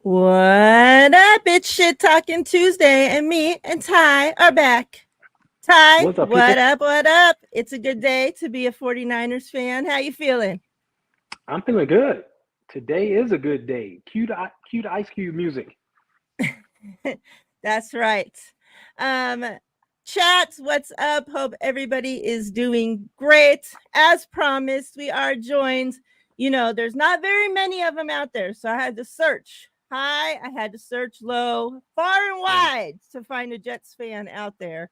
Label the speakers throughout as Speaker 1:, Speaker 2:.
Speaker 1: What up? It's Shit Talking Tuesday, and me and Ty are back. Ty,
Speaker 2: What's up,
Speaker 1: what
Speaker 2: people?
Speaker 1: up? What up? It's a good day to be a 49ers fan. How you feeling?
Speaker 2: I'm feeling good. Today is a good day. Cue the Ice Cube music.
Speaker 1: That's right. Um, Chat, what's up? Hope everybody is doing great. As promised, we are joined. There's not very many of them out there, so I had to search high, I had to search low, far and
Speaker 2: Mm.
Speaker 1: wide to find a Jets fan out there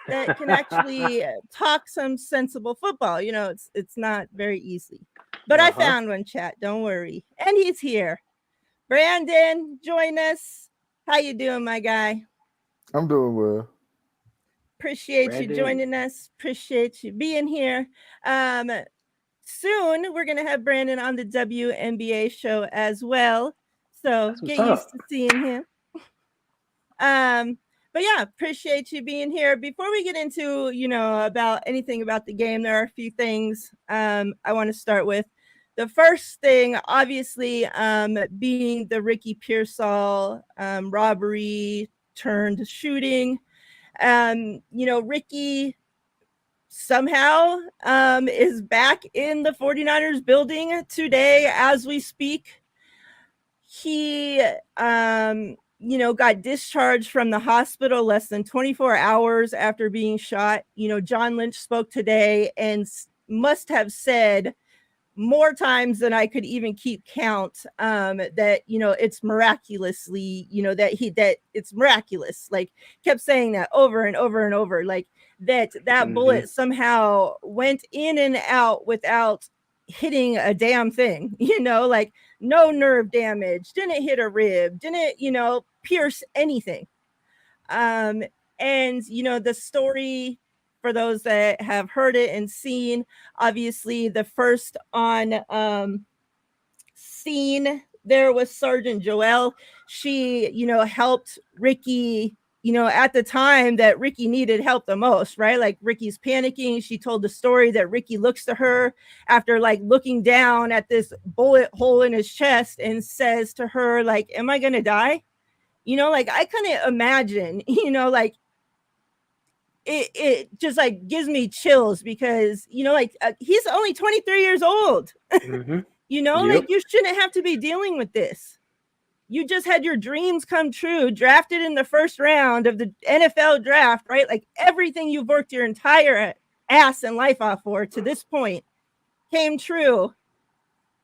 Speaker 1: that can actually talk some sensible football. It's not very easy. But I
Speaker 2: Uh-huh.
Speaker 1: found one, chat. Don't worry. And he's here. Brandon, join us. How you doing, my guy?
Speaker 3: I'm doing well.
Speaker 1: Appreciate you
Speaker 2: Brandon.
Speaker 1: joining us. Appreciate you being here. Um, Soon we're gonna have Brandon on the WNBA show as well. So
Speaker 2: That's what's
Speaker 1: get used
Speaker 2: up.
Speaker 1: to seeing him. Um, but yeah, appreciate you being here. Before we get into, about anything about the game, there are a few things I want to start with. The first thing, obviously, being the Ricky Pearsall robbery turned shooting. Ricky somehow is back in the 49ers building today as we speak. He got discharged from the hospital less than 24 hours after being shot. John Lynch spoke today and must have said more times than I could even keep count, that it's miraculously, that it's miraculous, like kept saying that over and over and over, like that
Speaker 2: Mm-hmm.
Speaker 1: bullet somehow went in and out without hitting a damn thing. Like no nerve damage, didn't hit a rib, didn't pierce anything. um and the story, for those that have heard it and seen, obviously the first on scene there was Sergeant Joelle. She helped Ricky, at the time that Ricky needed help the most, right? Like Ricky's panicking. She told the story that Ricky looks to her after like looking down at this bullet hole in his chest and says to her, like, am I gonna die? Like I couldn't imagine, like it just like gives me chills because like he's only 23 years old.
Speaker 2: Mm-hmm.
Speaker 1: Like
Speaker 2: Yep.
Speaker 1: you shouldn't have to be dealing with this. You just had your dreams come true, drafted in the first round of the NFL draft, right? Like everything you've worked your entire ass and life off for to this point came true.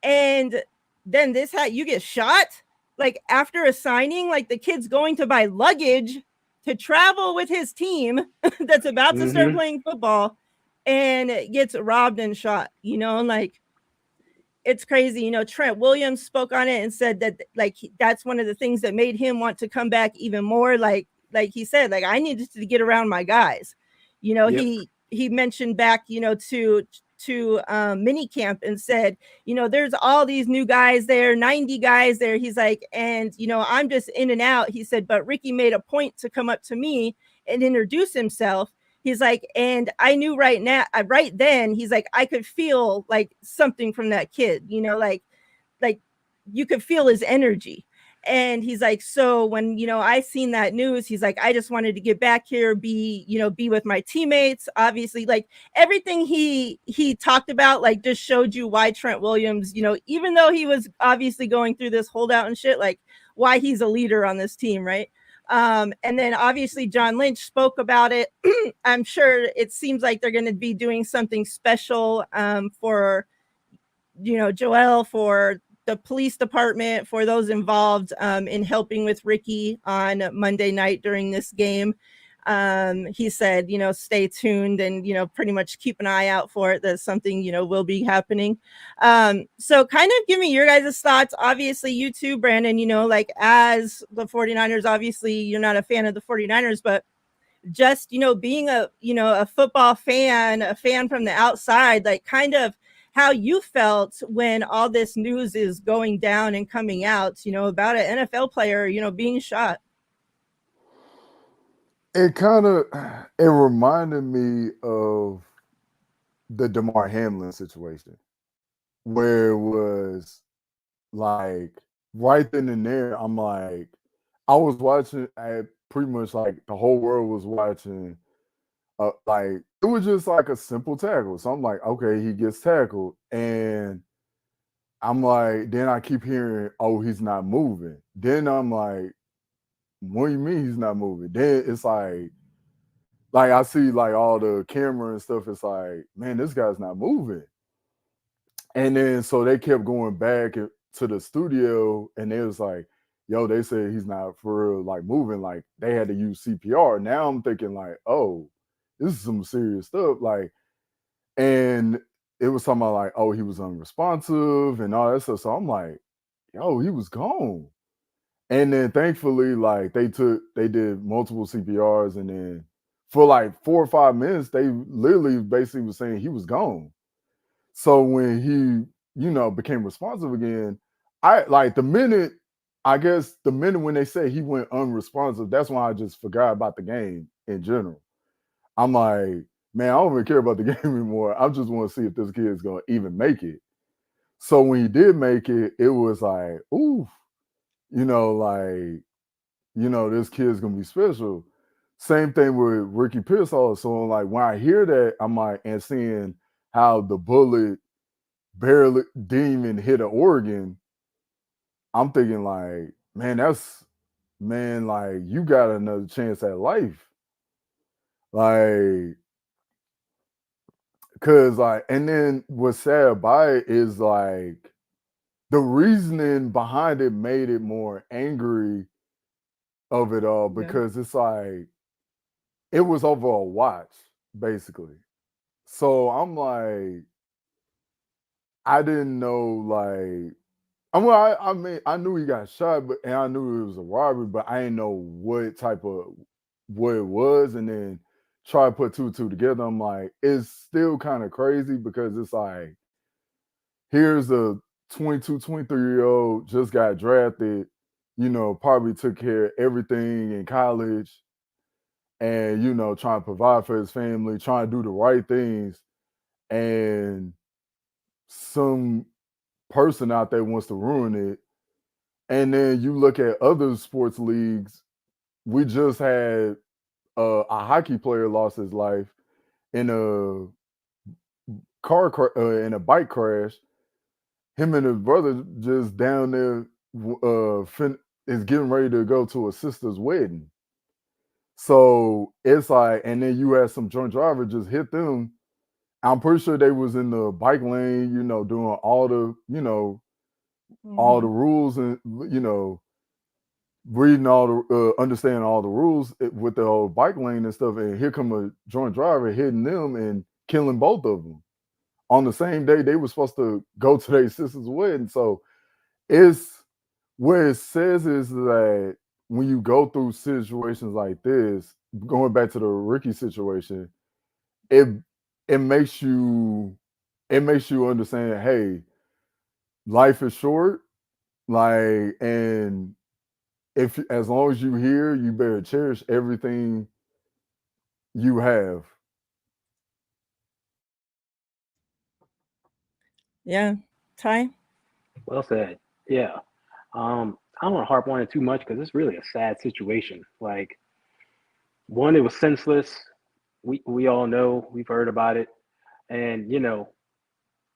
Speaker 1: And then you get shot like after a signing, like the kid's going to buy luggage to travel with his team that's about to start
Speaker 2: Mm-hmm.
Speaker 1: playing football and gets robbed and shot, like it's crazy. Trent Williams spoke on it and said that like that's one of the things that made him want to come back even more. Like he said, like I needed to get around my guys.
Speaker 2: Yep.
Speaker 1: He mentioned back, to mini camp and said, there's all these new guys there, 90 guys there. He's like, and I'm just in and out. He said, but Ricky made a point to come up to me and introduce himself. He's like, and I knew right now, right then, he's like, I could feel like something from that kid, like you could feel his energy. And he's like, so when, I seen that news, he's like, I just wanted to get back here, be with my teammates. Obviously, like everything he talked about, like just showed you why Trent Williams, even though he was obviously going through this holdout and shit, like why he's a leader on this team, right? And then obviously John Lynch spoke about it. I'm sure it seems like they're going to be doing something special for, Joelle, for the police department, for those involved in helping with Ricky on Monday night during this game. He said, stay tuned and, pretty much keep an eye out for it. That something, will be happening. So kind of give me your guys' thoughts. Obviously, you too, Brandon, like as the 49ers, obviously you're not a fan of the 49ers, but just, being a football fan, a fan from the outside, like kind of how you felt when all this news is going down and coming out, about an NFL player, being shot.
Speaker 3: It kind of it reminded me of the DeMar Hamlin situation, where it was like right then and there, I'm like, I was watching. I pretty much like the whole world was watching. Like it was just like a simple tackle. So I'm like, okay, he gets tackled, and I'm like, then I keep hearing, oh, he's not moving. Then I'm like, what do you mean he's not moving? Then it's like I see like all the camera and stuff. It's like, man, this guy's not moving. And then so they kept going back to the studio, and they was like, yo, they said he's not for real, like moving. Like they had to use CPR. Now I'm thinking like, oh, this is some serious stuff. Like, and it was talking about like, oh, he was unresponsive and all that stuff. So I'm like, yo, he was gone. And then thankfully, like they did multiple CPRs, and then for like 4 or 5 minutes, they literally basically was saying he was gone. So when he, became responsive again, I like I guess the minute when they say he went unresponsive, that's when I just forgot about the game in general. I'm like, man, I don't even care about the game anymore. I just want to see if this kid is gonna even make it. So when he did make it, it was like, ooh, like, this kid's gonna be special. Same thing with Ricky Pearsall. So like when I hear that, I'm like, and seeing how the bullet barely didn't even hit an organ, I'm thinking like, man, like you got another chance at life. Like, cause like, and then what's sad about it is like the reasoning behind it made it more angry of it all
Speaker 1: Yeah.
Speaker 3: because it's like it was over a watch, basically. So I'm like, I didn't know like I mean, I knew he got shot, but and I knew it was a robbery, but I didn't know what it was, and then try to put two and two together. I'm like, it's still kind of crazy because it's like, here's a 22, 23-year old just got drafted, probably took care of everything in college, and trying to provide for his family, trying to do the right things, and some person out there wants to ruin it. And then you look at other sports leagues. We just had a hockey player lost his life in a in a bike crash. Him and his brother just down there is getting ready to go to a sister's wedding. So it's like, and then you had some drunk driver just hit them. I'm pretty sure they was in the bike lane, doing all the
Speaker 1: Mhm.
Speaker 3: rules and reading all the understanding all the rules with the whole bike lane and stuff, and here come a drunk driver hitting them and killing both of them on the same day they were supposed to go to their sister's wedding. So it's what it says is that when you go through situations like this, going back to the Ricky situation, it it makes you understand, hey, life is short, like, and if as long as you here, you better cherish everything you have.
Speaker 1: Yeah. Ty?
Speaker 2: Well said. Yeah. I don't want to harp on it too much because it's really a sad situation. Like, one, it was senseless. We all know, we've heard about it, and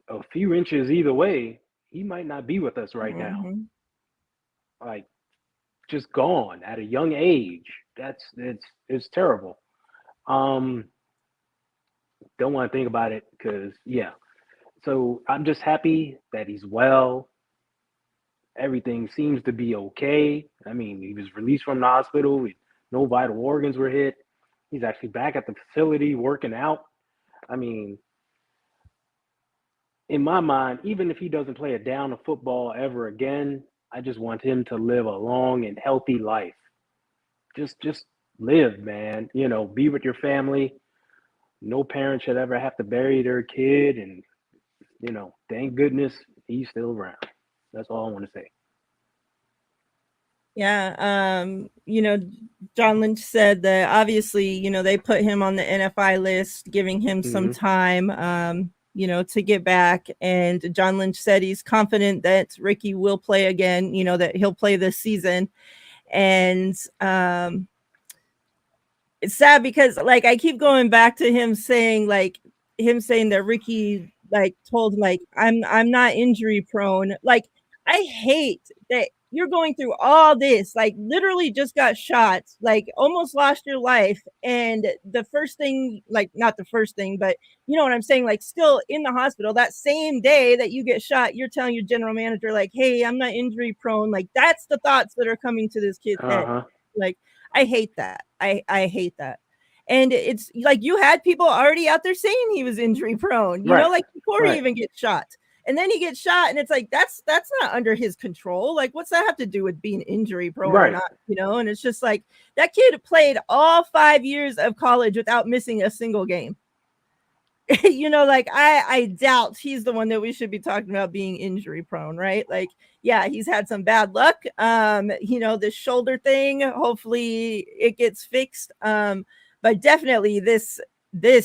Speaker 2: a few inches either way, he might not be with us right now.
Speaker 1: Mhm.
Speaker 2: Like, just gone at a young age. It's terrible. Um, don't want to think about it because yeah. So I'm just happy that he's well. Everything seems to be okay. I mean, he was released from the hospital. No vital organs were hit. He's actually back at the facility working out. I mean, in my mind, even if he doesn't play a down of football ever again, I just want him to live a long and healthy life. Just live, man. Be with your family. No parent should ever have to bury their kid, and thank goodness he's still around. That's all I want to say.
Speaker 1: Yeah. John Lynch said that obviously, they put him on the NFI list, giving him some
Speaker 2: Hmm.
Speaker 1: time. to get back. And John Lynch said he's confident that Ricky will play again, that he'll play this season. And it's sad because like I keep going back to him saying that Ricky like told him like I'm not injury prone. Like I hate that you're going through all this, like literally just got shot, like almost lost your life. And the first thing, like not the first thing, but you know what I'm saying? Like still in the hospital that same day that you get shot, you're telling your general manager, like, hey, I'm not injury prone. Like that's the thoughts that are coming to this kid's head. Like, I hate that. I hate that. And it's like you had people already out there saying he was injury prone, like before he even gets shot. And then he gets shot, and it's like that's not under his control. Like, what's that have to do with being injury prone or not? And it's just like that kid played all 5 years of college without missing a single game. Like I doubt he's the one that we should be talking about being injury prone, right? Like, yeah, he's had some bad luck. This shoulder thing, hopefully it gets fixed. But definitely this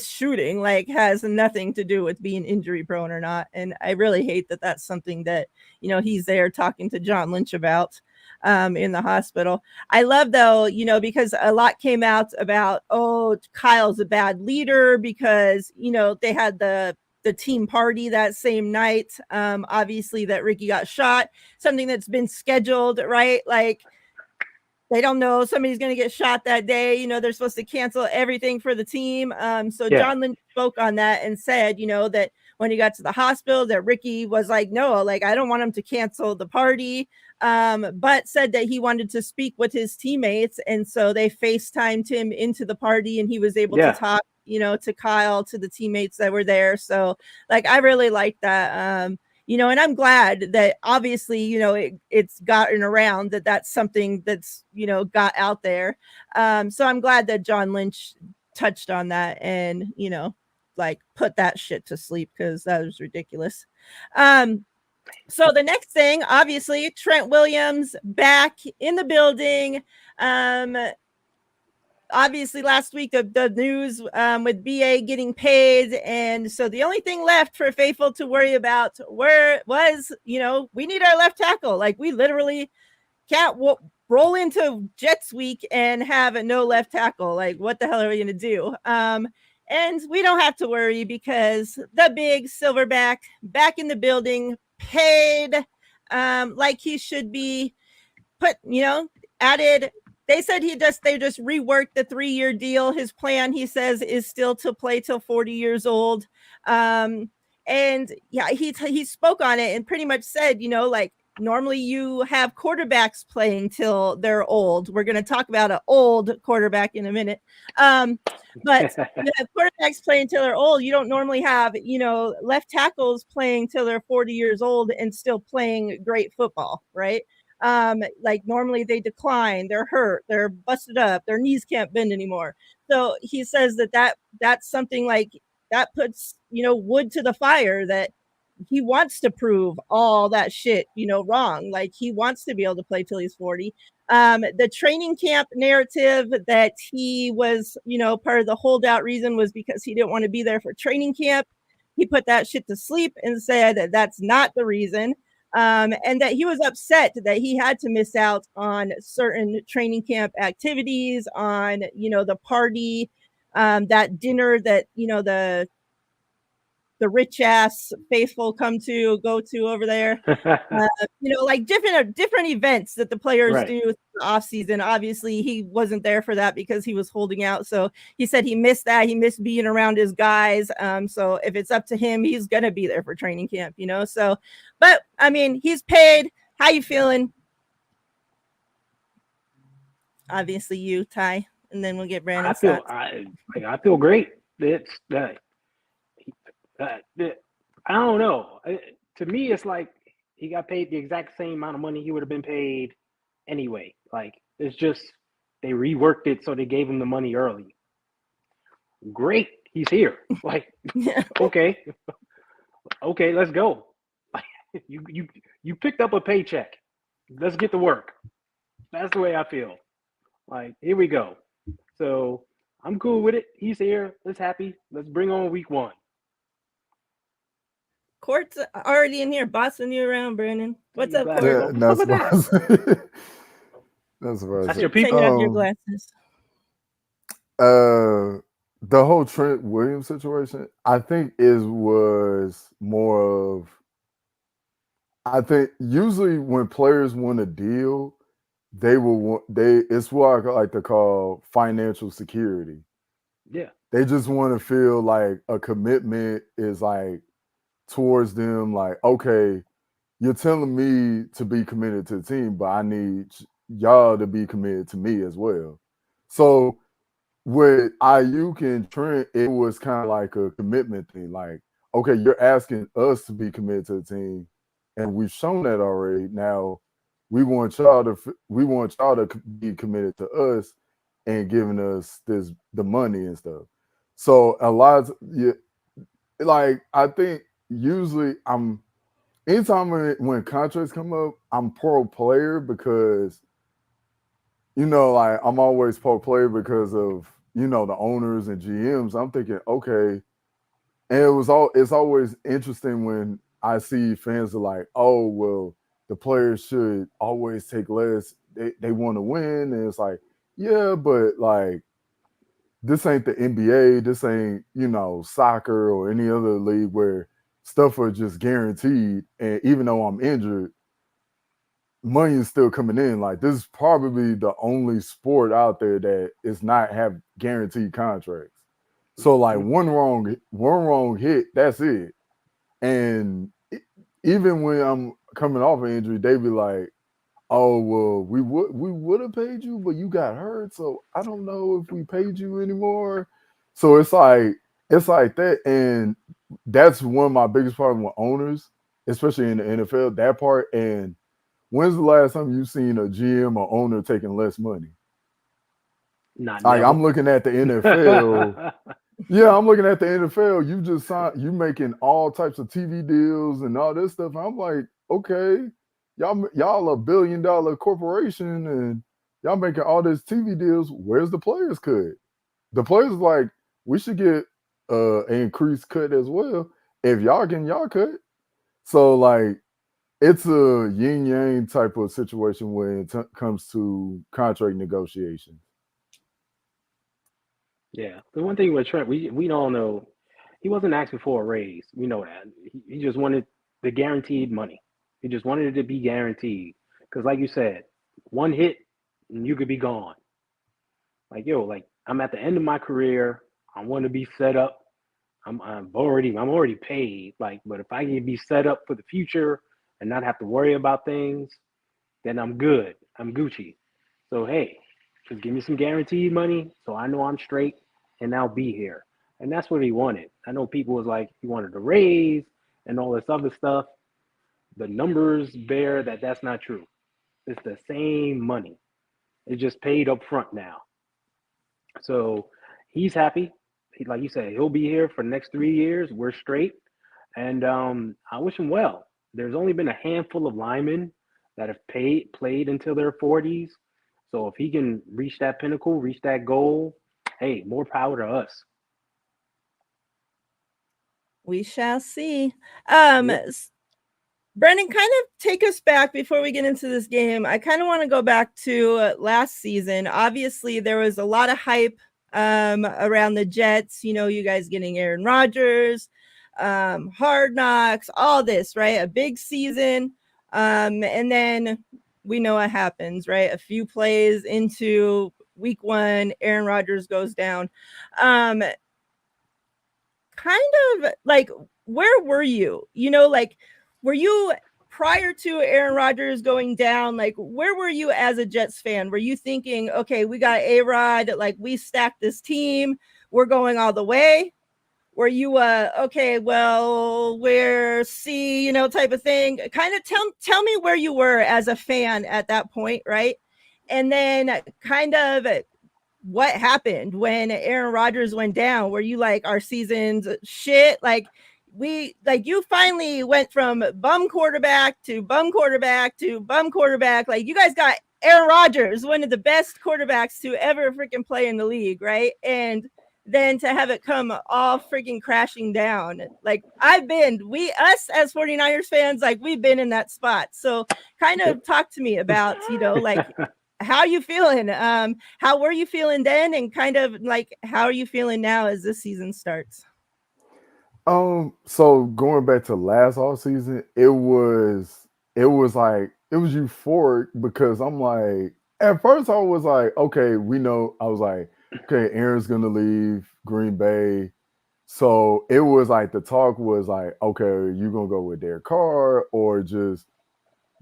Speaker 1: shooting like has nothing to do with being injury prone or not. And I really hate that that's something that, he's there talking to John Lynch about in the hospital. I love though, because a lot came out about, oh, Kyle's a bad leader because, they had the team party that same night. Obviously that Ricky got shot, something that's been scheduled, right? Like, they don't know somebody's going to get shot that day. They're supposed to cancel everything for the team. So John Lynch spoke on that and said, that when he got to the hospital that Ricky was like, no, like, I don't want him to cancel the party. But said that he wanted to speak with his teammates. And so they FaceTimed him into the party and he was able to talk, to Kyle, to the teammates that were there. So like, I really like that. And I'm glad that obviously, it's gotten around that's something that's, got out there. So I'm glad that John Lynch touched on that and, like put that shit to sleep because that was ridiculous. So the next thing, obviously, Trent Williams back in the building. Obviously last week the news with BA getting paid, and so the only thing left for Faithful to worry about was we need our left tackle. Like we literally can't roll into Jets week and have no left tackle. Like what the hell are we gonna do? And we don't have to worry because the big Silverback back in the building, paid like he should be, put added. They said they just reworked the 3-year deal. His plan, he says, is still to play till 40 years old. And yeah, he spoke on it and pretty much said, like normally you have quarterbacks playing till they're old. We're going to talk about an old quarterback in a minute. But you have quarterbacks playing till they're old. You don't normally have, left tackles playing till they're 40 years old and still playing great football, right? Like normally they decline, they're hurt, they're busted up, their knees can't bend anymore. So he says that's something like that puts, wood to the fire that he wants to prove all that shit, wrong. Like he wants to be able to play till he's 40. The training camp narrative that he was, part of the holdout reason was because he didn't want to be there for training camp. He put that shit to sleep and said that that's not the reason. And that he was upset that he had to miss out on certain training camp activities, on, the party, that dinner that, the rich ass Faithful go to over there, like different events that the players do in the off season. Obviously he wasn't there for that because he was holding out. So he said he missed that. He missed being around his guys. So if it's up to him, he's going to be there for training camp, so, but I mean, he's paid. How you feeling? Obviously you, Ty, and then we'll get Brandon.
Speaker 2: I feel great. It's that. I don't know. To me, it's like he got paid the exact same amount of money he would have been paid anyway. Like it's just they reworked it so they gave him the money early. Great, he's here. Like, okay, let's go. You picked up a paycheck. Let's get to work. That's the way I feel. Like here we go. So I'm cool with it. He's here. Let's happy. Let's bring on week 1.
Speaker 1: Court's already in here, bossing you around, Brandon. What's up,
Speaker 2: Glasses
Speaker 1: Court?
Speaker 2: on.
Speaker 3: Yeah,
Speaker 2: What's up
Speaker 3: that's
Speaker 2: with that?
Speaker 3: that's what I
Speaker 2: That's
Speaker 3: said.
Speaker 2: your
Speaker 1: Take
Speaker 2: people.
Speaker 1: off your glasses.
Speaker 3: The whole Trent Williams situation, I think was more of. I think usually when players want a deal, they will want it's what I like to call financial security.
Speaker 2: Yeah.
Speaker 3: They just want to feel like a commitment is like towards them, like, okay, you're telling me to be committed to the team, but I need y'all to be committed to me as well. So with Ayuk and Trent, it was kind of like a commitment thing. Like, okay, you're asking us to be committed to the team, and we've shown that already. Now, we want y'all to be committed to us and giving us the money and stuff. So a lot, yeah, like I think usually anytime when contracts come up, I'm pro player because like I'm always pro player because of the owners and GMs. I'm thinking, okay, and it's always interesting when I see fans are like, oh well, the players should always take less. They want to win, and it's like, yeah, but like this ain't the NBA. This ain't soccer or any other league where stuff are just guaranteed. And even though I'm injured, money is still coming in. Like this is probably the only sport out there that is not have guaranteed contracts. So like one wrong hit, that's it. And even when I'm coming off an injury, they be like, "Oh well, we would have paid you, but you got hurt, so I don't know if we paid you anymore." So it's like that, and that's one of my biggest problems with owners, especially in the NFL. That part. And when's the last time you seen a GM or owner taking less money?
Speaker 2: Not
Speaker 3: Like
Speaker 2: never.
Speaker 3: I'm looking at the NFL. Yeah, I'm looking at the NFL. You just signed. You making all types of TV deals and all this stuff. I'm like, okay, y'all a $1 billion corporation and y'all making all these TV deals. Where's the players cut? The players like we should get an increased cut as well. If y'all getting y'all cut, so like it's a yin yang type of situation when it comes to contract negotiations.
Speaker 2: Yeah. The one thing with Trent, we don't know. He wasn't asking for a raise. We know that. He just wanted the guaranteed money. He just wanted it to be guaranteed. Because, like you said, one hit and you could be gone. Like, yo, like I'm at the end of my career. I want to be set up. I'm already paid. Like, but if I can be set up for the future and not have to worry about things, then I'm good. I'm Gucci. So hey, just give me some guaranteed money so I know I'm straight and I'll be here. And that's what he wanted. I know people was like he wanted to raise and all this other stuff. The numbers bear that that's not true. It's the same money. It's just paid up front now. So he's happy. Like you said, he'll be here for the next 3 years. We're straight. And I wish him well. There's only been a handful of linemen that have played until their 40s. So if he can reach that pinnacle, reach that goal, hey, more power to us.
Speaker 1: We shall see. Um,
Speaker 2: Yep.
Speaker 1: Brendan, kind of take us back before we get into this game. I kind of want to go back to last season. Obviously, there was a lot of hype around the Jets. You guys getting Aaron Rodgers, Hard Knocks, all this, right? A big season. And then we know what happens, right? A few plays into week one, Aaron Rodgers goes down. Kind of like, where were you? Like, were you prior to Aaron Rodgers going down? Like, where were you as a Jets fan? Were you thinking, okay, we got A-Rod, like we stacked this team, we're going all the way? Were you okay, well, we're C, type of thing? Kind of tell me where you were as a fan at that point, right? And then kind of what happened when Aaron Rodgers went down? Were you like, our season's shit? Like, you finally went from bum quarterback to bum quarterback to bum quarterback. Like, you guys got Aaron Rodgers, one of the best quarterbacks to ever freaking play in the league, right? And than to have it come all freaking crashing down. Like us as 49ers fans, like we've been in that spot. So kind of talk to me about, like how you feeling? How were you feeling then? And kind of like, how are you feeling now as this season starts?
Speaker 3: So going back to last off season, it was euphoric because I'm like, at first I was like, okay, we know. I was like, okay, Aaron's gonna leave Green Bay, so it was like the talk was like, okay, are you gonna go with Derek Carr or just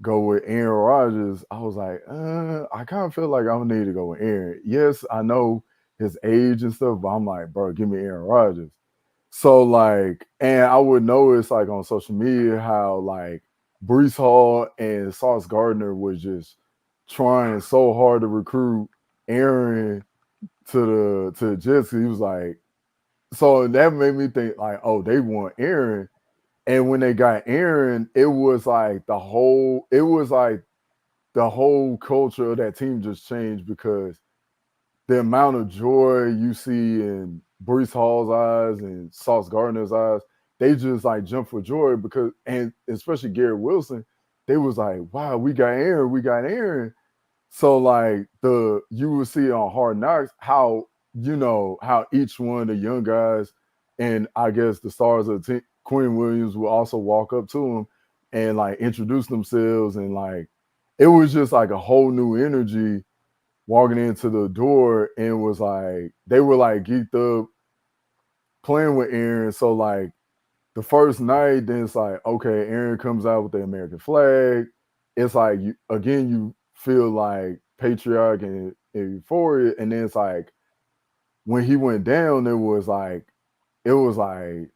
Speaker 3: go with Aaron Rodgers? I was like, I kind of feel like I need to go with Aaron. Yes, I know his age and stuff, but I'm like, bro, give me Aaron Rodgers. So like, and I would notice like on social media how like Brees Hall and Sauce Gardner was just trying so hard to recruit Aaron to the Jets. He was like, so that made me think like, oh, they want Aaron. And when they got Aaron, the whole culture of that team just changed because the amount of joy you see in Brees Hall's eyes and Sauce Gardner's eyes, they just like jump for joy because, and especially Garrett Wilson, they was like, wow, we got Aaron. So like you will see on Hard Knocks how how each one of the young guys and I guess the stars of the team, Quinn Williams will also walk up to him and like introduce themselves and like it was just like a whole new energy walking into the door and was like they were like geeked up playing with Aaron. So like the first night, then it's like, okay, Aaron comes out with the American flag. It's like you feel like patriotic and euphoria. And then it's like when he went down, it was like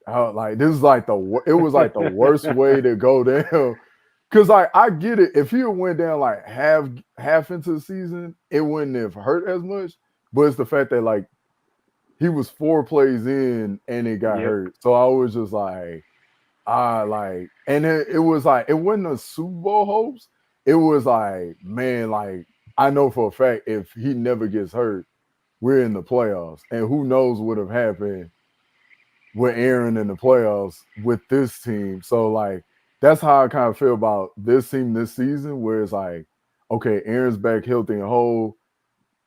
Speaker 3: how like this is like it was like the worst way to go down. Cause like I get it. If he went down like half into the season, it wouldn't have hurt as much. But it's the fact that like he was 4 plays in and it got
Speaker 2: Yep.
Speaker 3: hurt. So I was just like, like, and it was like it wasn't a Super Bowl hopes. It was like, man, like I know for a fact if he never gets hurt, we're in the playoffs. And who knows what have happened with Aaron in the playoffs with this team. So like that's how I kind of feel about this team this season, where it's like, okay, Aaron's back healthy and whole,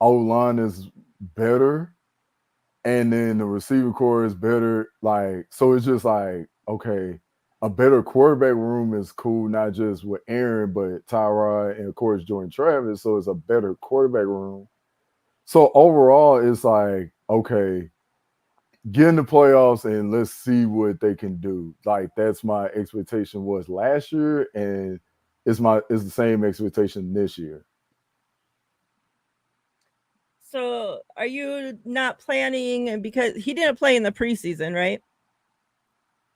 Speaker 3: O line is better, and then the receiver core is better. Like, so it's just like, okay, a better quarterback room is cool, not just with Aaron, but Tyrod and of course Jordan Travis. So it's a better quarterback room. So overall, it's like, okay, get in the playoffs and let's see what they can do. Like that's my expectation was last year, and it's the same expectation this year.
Speaker 1: So are you not planning, because he didn't play in the preseason, right?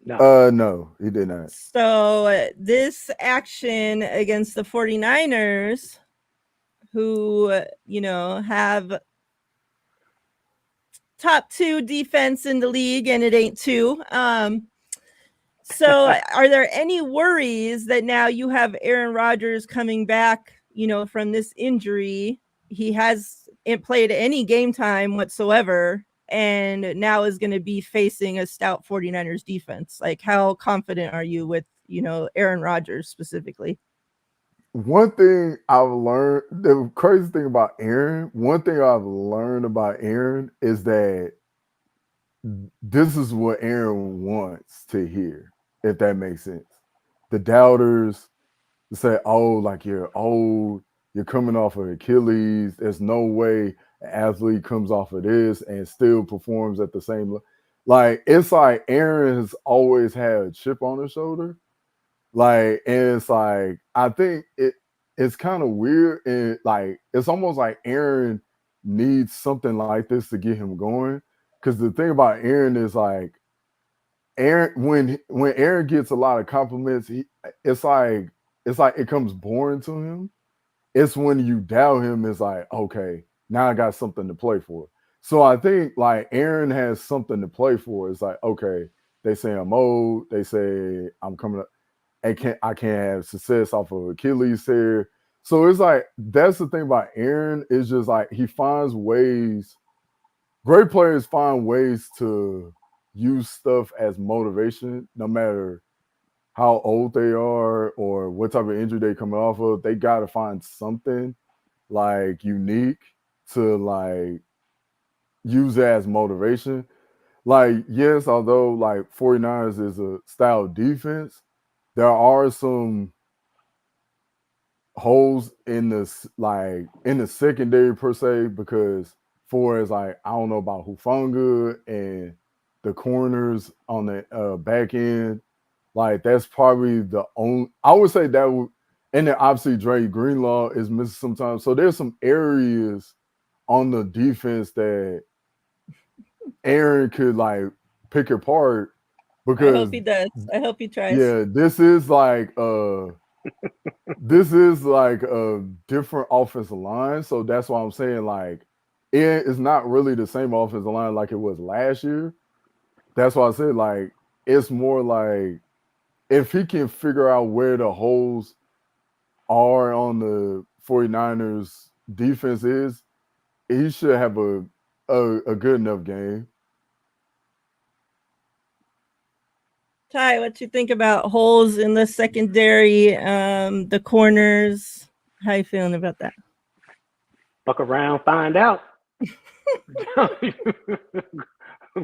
Speaker 2: No.
Speaker 3: No, he did not.
Speaker 1: So this action against the 49ers, who, have top 2 defense in the league, and it ain't 2. So are there any worries that now you have Aaron Rodgers coming back, from this injury? He hasn't played any game time whatsoever, and now is going to be facing a stout 49ers defense. Like, how confident are you with, Aaron Rodgers specifically?
Speaker 3: One thing I've learned, the crazy thing about Aaron, one thing I've learned about Aaron is that this is what Aaron wants to hear, if that makes sense. The doubters say, oh, like you're old, you're coming off of Achilles. There's no way an athlete comes off of this and still performs at the same level. Like, it's like Aaron has always had a chip on his shoulder. Like, and it's like, I think it's kind of weird. And like, it's almost like Aaron needs something like this to get him going. Because the thing about Aaron is like, Aaron, when Aaron gets a lot of compliments, it's like it comes boring to him. It's when you doubt him, it's like, okay, now I got something to play for. So I think like Aaron has something to play for. It's like, okay, they say I'm old, they say I'm coming up, I can't have success off of Achilles here. So it's like that's the thing about Aaron, is just like he finds ways great players find ways to use stuff as motivation, no matter how old they are or what type of injury they coming off of. They got to find something like unique to like use as motivation. Like, yes, although like 49ers is a style of defense, there are some holes in this like in the secondary per se because for as like I don't know about Hufunga and the corners on the back end, like that's probably the only I would say that would, and then obviously Dre Greenlaw is missing sometimes. So there's some areas on the defense that Aaron could like pick apart
Speaker 1: I hope
Speaker 3: because
Speaker 1: he does. I hope he tries.
Speaker 3: yeah, this is like a different offensive line. So that's why I'm saying like it is not really the same offensive line like it was last year. That's why I said like it's more like if he can figure out where the holes are on the 49ers defense is, he should have a good enough game.
Speaker 1: Ty, what you think about holes in the secondary, the corners? How you feeling about that?
Speaker 2: Fuck around, find out.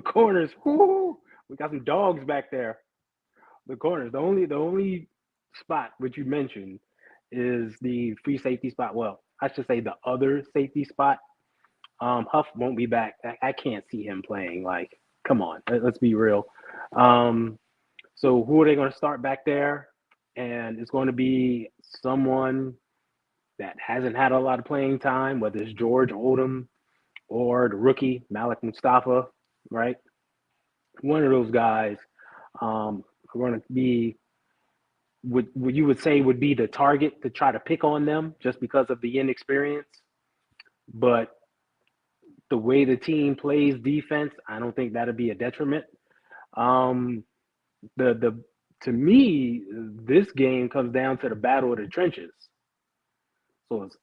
Speaker 2: Corners. Whoo, we got some dogs back there. The corners. The only spot which you mentioned is the free safety spot. Well, I should say the other safety spot. Huff won't be back. I can't see him playing. Like, come on, let's be real. Um, so who are they going to start back there? And it's going to be someone that hasn't had a lot of playing time, whether it's George Odom or the rookie Malik Mustafa, right? One of those guys are going to be what you would say would be the target to try to pick on them just because of the inexperience. But the way the team plays defense, I don't think that'll be a detriment. Um, the to me, this game comes down to the battle of the trenches. So it's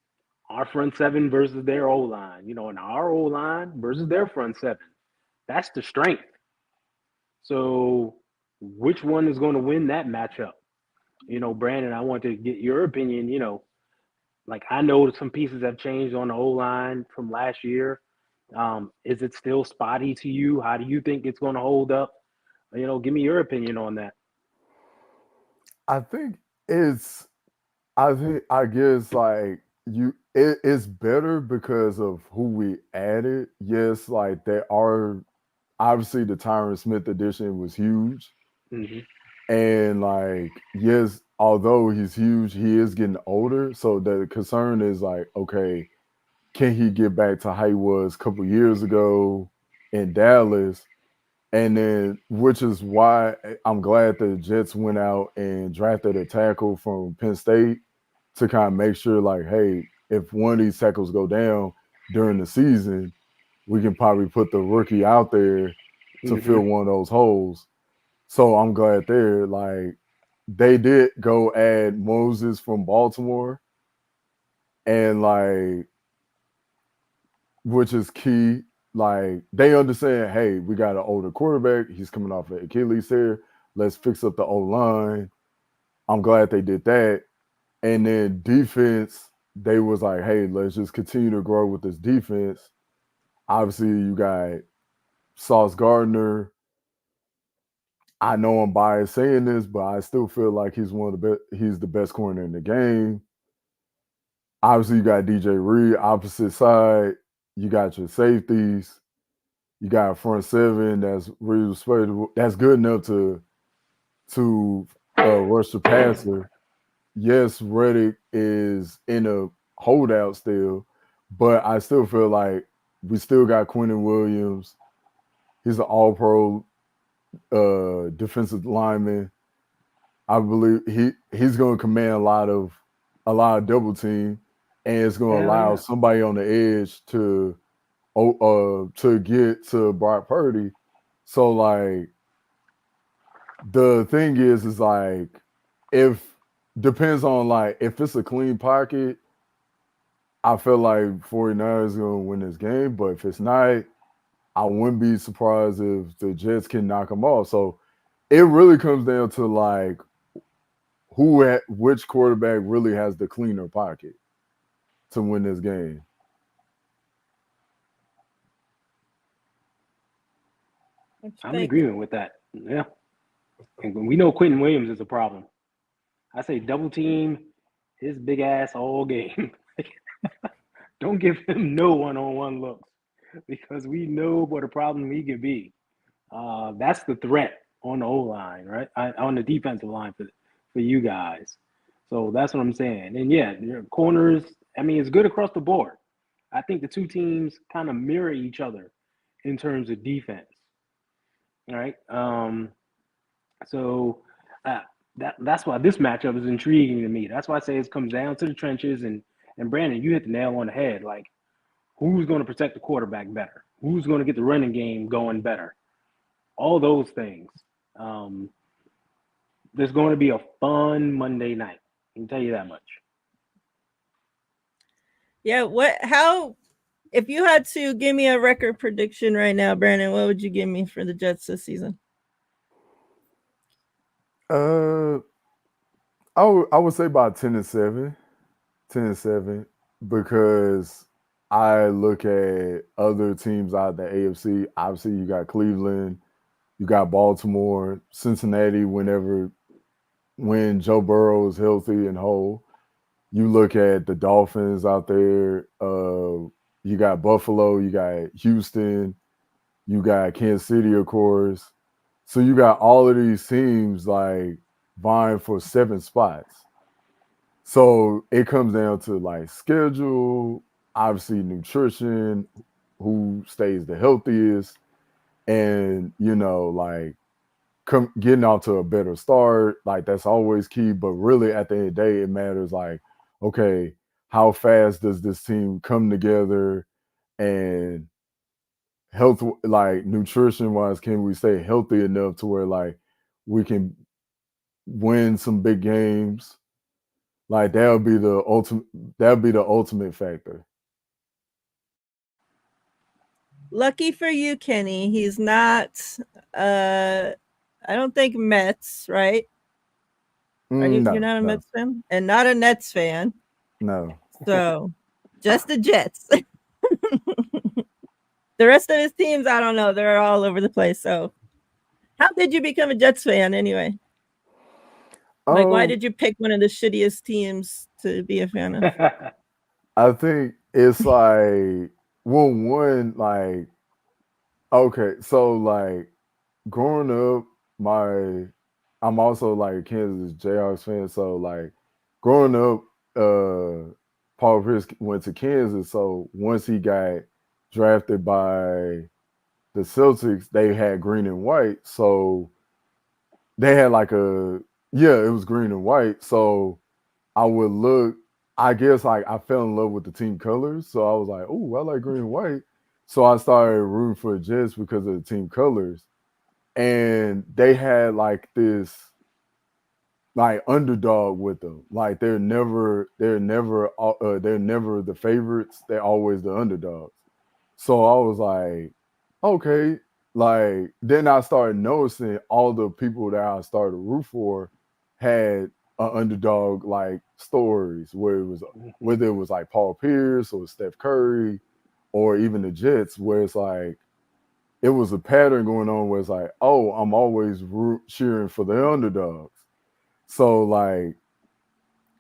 Speaker 2: our front seven versus their O line, and our O line versus their front seven. That's the strength. So which one is going to win that matchup? Brandon, I want to get your opinion. Like I know some pieces have changed on the O line from last year. Is it still spotty to you? How do you think it's going to hold up? Give me your opinion on that.
Speaker 3: I think it's I guess like it's better because of who we added. Yes, like there are obviously the Tyron Smith edition was huge.
Speaker 2: Mm-hmm.
Speaker 3: And like, yes, although he's huge, he is getting older. So the concern is like, okay, can he get back to how he was a couple years ago in Dallas? And then, which is why I'm glad the Jets went out and drafted a tackle from Penn State to kind of make sure, like, hey, if one of these tackles go down during the season, we can probably put the rookie out there to
Speaker 2: Mm-hmm.
Speaker 3: fill one of those holes. So I'm glad they're like they did go add Moses from Baltimore and like which is key. Like they understand, hey, we got an older quarterback. He's coming off of Achilles here. Let's fix up the O line. I'm glad they did that. And then defense, they was like, hey, let's just continue to grow with this defense. Obviously, you got Sauce Gardner. I know I'm biased saying this, but I still feel like he's one of the best. He's the best corner in the game. Obviously, you got DJ Reed, opposite side. You got your safeties. You got a front seven that's really respectable. That's good enough to rush the passer. Yes, Reddick is in a holdout still, but I still feel like we still got Quentin Williams. He's an All-Pro defensive lineman. I believe he's going to command a lot of double team, and it's going to
Speaker 2: Hell
Speaker 3: allow
Speaker 2: yeah.
Speaker 3: somebody on the edge to get to Brock Purdy. So like the thing is like if depends on like if it's a clean pocket, I feel like 49ers is going to win this game. But if it's not, I wouldn't be surprised if the Jets can knock them off. So it really comes down to like which quarterback really has the cleaner pocket to win this game.
Speaker 1: What you
Speaker 2: I'm in
Speaker 1: think?
Speaker 2: agreement with that. Yeah. And we know Quentin Williams is a problem. I say double team his big ass all game. Don't give him no one-on-one looks because we know what a problem he can be. That's the threat on the O line, right? On the defensive line for you guys. So that's what I'm saying. And yeah, your corners. I mean, it's good across the board. I think the two teams kind of mirror each other in terms of defense. All right. So uh, that's why this matchup is intriguing to me. That's why I say it comes down to the trenches. And Brandon, you hit the nail on the head. Like, who's going to protect the quarterback better? Who's going to get the running game going better? All those things. Um, there's going to be a fun Monday night. I can tell you that much.
Speaker 1: Yeah. How, if you had to give me a record prediction right now, Brandon, what would you give me for the Jets this season?
Speaker 3: Uh, I would say about 10-7, 10-7, because I look at other teams out of the AFC. Obviously, you got Cleveland, you got Baltimore, Cincinnati. When Joe Burrow is healthy and whole, you look at the Dolphins out there. You got Buffalo, you got Houston, you got Kansas City, of course. So you got all of these teams like vying for 7 spots. So it comes down to like schedule, obviously nutrition, who stays the healthiest, and like getting off to a better start. Like that's always key. But really, at the end of the day, it matters. Like, okay, how fast does this team come together, and health, like nutrition wise, can we stay healthy enough to where like we can win some big games? Like that'll be the ultimate factor.
Speaker 1: Lucky for you, Kenny, he's not. Uh, I don't think Mets, right? Are you? You're
Speaker 3: No,
Speaker 1: not a
Speaker 3: no,
Speaker 1: Mets fan, and not a Nets fan.
Speaker 3: no.
Speaker 1: So, just the Jets. The rest of his teams, I don't know. They're all over the place. So, how did you become a Jets fan anyway? Like, why
Speaker 3: Um,
Speaker 1: did you pick one of the shittiest teams to be a fan of?
Speaker 3: I think it's like, well, one, like, okay, so like growing up, my I'm also like a Kansas Jayhawks fan. So like growing up, Paul Pierce went to Kansas. So once he got drafted by the Celtics, they had green and white. So they had like it was green and white. So I would look, I guess like I fell in love with the team colors. So I was like, oh, I like green and white. So I started rooting for the Jets because of the team colors. And they had like this like underdog with them. Like they're never the favorites. They're always the underdogs. So I was like, okay. Like then I started noticing all the people that I started to root for had an underdog like stories where it was whether it was like Paul Pierce or Steph Curry or even the Jets, where it's like it was a pattern going on where it's like, oh, I'm always cheering for the underdogs. So like